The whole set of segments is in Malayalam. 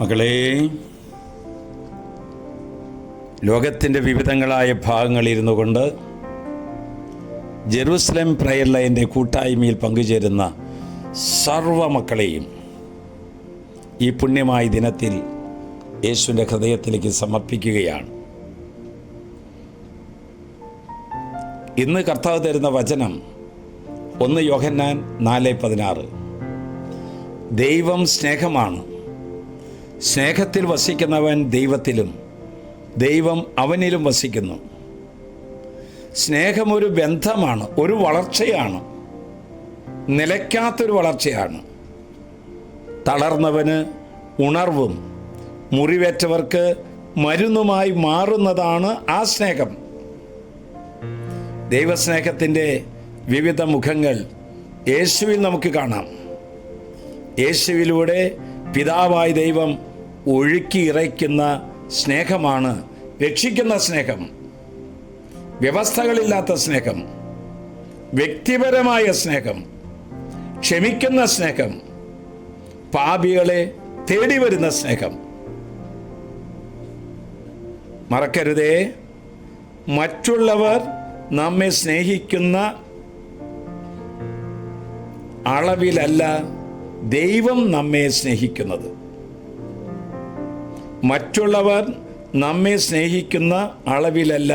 മകളെ, ലോകത്തിൻ്റെ വിവിധങ്ങളായ ഭാഗങ്ങളിലിരുന്നു കൊണ്ട് ജെറുസലേം പ്രയർ ലൈൻ്റെ കൂട്ടായ്മയിൽ പങ്കുചേരുന്ന സർവ മക്കളെയും ഈ പുണ്യമായ ദിനത്തിൽ യേശുവിൻ്റെ ഹൃദയത്തിലേക്ക് സമർപ്പിക്കുകയാണ്. ഇന്ന് കർത്താവ് തരുന്ന വചനം 1 യോഹന്നാൻ 4:16. ദൈവം സ്നേഹമാണ്. സ്നേഹത്തിൽ വസിക്കുന്നവൻ ദൈവത്തിലും ദൈവം അവനിലും വസിക്കുന്നു. സ്നേഹം ഒരു ബന്ധമാണ്, ഒരു വളർച്ചയാണ്, നിലയ്ക്കാത്തൊരു വളർച്ചയാണ്. തളർന്നവന് ഉണർവും മുറിവേറ്റവർക്ക് മരുന്നുമായി മാറുന്നതാണ് ആ സ്നേഹം. ദൈവസ്നേഹത്തിൻ്റെ വിവിധ മുഖങ്ങൾ യേശുവിൽ നമുക്ക് കാണാം. യേശുവിലൂടെ പിതാവായ ദൈവം ഒഴുക്കി ഇറയ്ക്കുന്ന സ്നേഹമാണ് രക്ഷിക്കുന്ന സ്നേഹം. വ്യവസ്ഥകളില്ലാത്ത സ്നേഹം, വ്യക്തിപരമായ സ്നേഹം, ക്ഷമിക്കുന്ന സ്നേഹം, പാപികളെ തേടി വരുന്ന സ്നേഹം. മറക്കരുതേ, മറ്റുള്ളവർ നമ്മെ സ്നേഹിക്കുന്ന അളവിലല്ല ദൈവം നമ്മെ സ്നേഹിക്കുന്നത്. മറ്റുള്ളവർ നമ്മെ സ്നേഹിക്കുന്ന അളവിലല്ല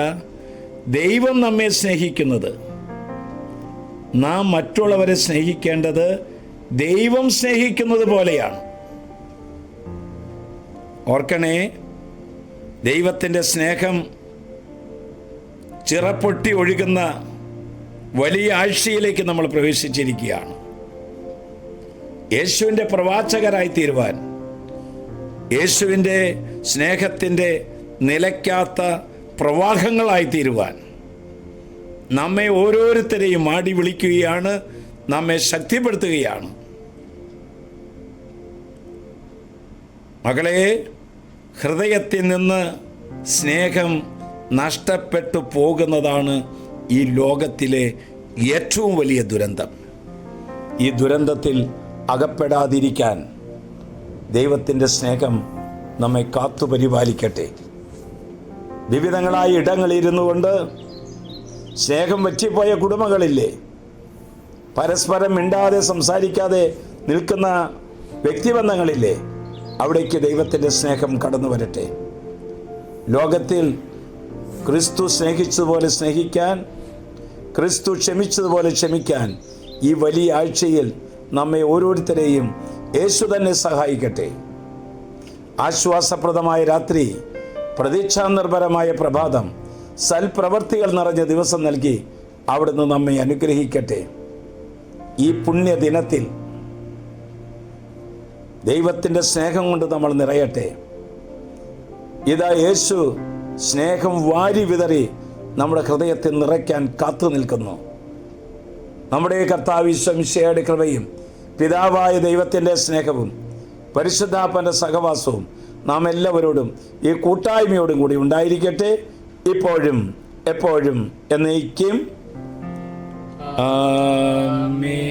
ദൈവം നമ്മെ സ്നേഹിക്കുന്നത്. നാം മറ്റുള്ളവരെ സ്നേഹിക്കേണ്ടത് ദൈവം സ്നേഹിക്കുന്നത് പോലെയാണ്. ഓർക്കണേ, ദൈവത്തിൻ്റെ സ്നേഹം ചിറപ്പൊട്ടി ഒഴുകുന്ന വലിയ ആഴ്ചയിലേക്ക് നമ്മൾ പ്രവേശിച്ചിരിക്കുകയാണ്. യേശുവിൻ്റെ പ്രവാചകരായി തീരുവാൻ, യേശുവിൻ്റെ സ്നേഹത്തിൻ്റെ നിലയ്ക്കാത്ത പ്രവാഹങ്ങളായി തീരുവാൻ നമ്മെ ഓരോരുത്തരെയും മാടി വിളിക്കുകയാണ്, നമ്മെ ശക്തിപ്പെടുത്തുകയാണ്. മകളെ, ഹൃദയത്തിൽ നിന്ന് സ്നേഹം നഷ്ടപ്പെട്ടു പോകുന്നതാണ് ഈ ലോകത്തിലെ ഏറ്റവും വലിയ ദുരന്തം. ഈ ദുരന്തത്തിൽ അകപ്പെടാതിരിക്കാൻ ദൈവത്തിൻ്റെ സ്നേഹം നമ്മെ കാത്തുപരിപാലിക്കട്ടെ. വിവിധങ്ങളായ ഇടങ്ങളിലിരുന്നു കൊണ്ട് സ്നേഹം വറ്റിപ്പോയ കുടുംബങ്ങളില്ലേ? പരസ്പരം മിണ്ടാതെ സംസാരിക്കാതെ നിൽക്കുന്ന വ്യക്തിബന്ധങ്ങളില്ലേ? അവിടേക്ക് ദൈവത്തിൻ്റെ സ്നേഹം കടന്നു വരട്ടെ. ലോകത്തിൽ ക്രിസ്തു സ്നേഹിച്ചതുപോലെ സ്നേഹിക്കാൻ, ക്രിസ്തു ക്ഷമിച്ചതുപോലെ ക്ഷമിക്കാൻ ഈ വലിയ ആഴ്ചയിൽ നമ്മെ ഓരോരുത്തരെയും യേശു തന്നെ സഹായിക്കട്ടെ. ആശ്വാസപ്രദമായ രാത്രി, പ്രതീക്ഷാനിർഭരമായ പ്രഭാതം, സൽപ്രവർത്തികൾ നിറഞ്ഞ ദിവസം നൽകി അവിടുന്ന് നമ്മെ അനുഗ്രഹിക്കട്ടെ. ഈ പുണ്യദിനത്തിൽ ദൈവത്തിൻ്റെ സ്നേഹം കൊണ്ട് നമ്മൾ നിറയട്ടെ. ഇതാ യേശു സ്നേഹം വാരി വിതറി നമ്മുടെ ഹൃദയത്തിൽ നിറയ്ക്കാൻ കാത്തു നിൽക്കുന്നു. നമ്മുടെ കർത്താവ് ഈശോ മിശിഹായുടെ കൃപയും പിതാവായ ദൈവത്തിൻ്റെ സ്നേഹവും പരിശുദ്ധാത്മാവിന്റെ സഹവാസവും നാം എല്ലാവരോടും ഈ കൂട്ടായ്മയോടും കൂടി ഉണ്ടായിരിക്കട്ടെ, ഇപ്പോഴും എപ്പോഴും എന്നേക്കും. ആമേൻ.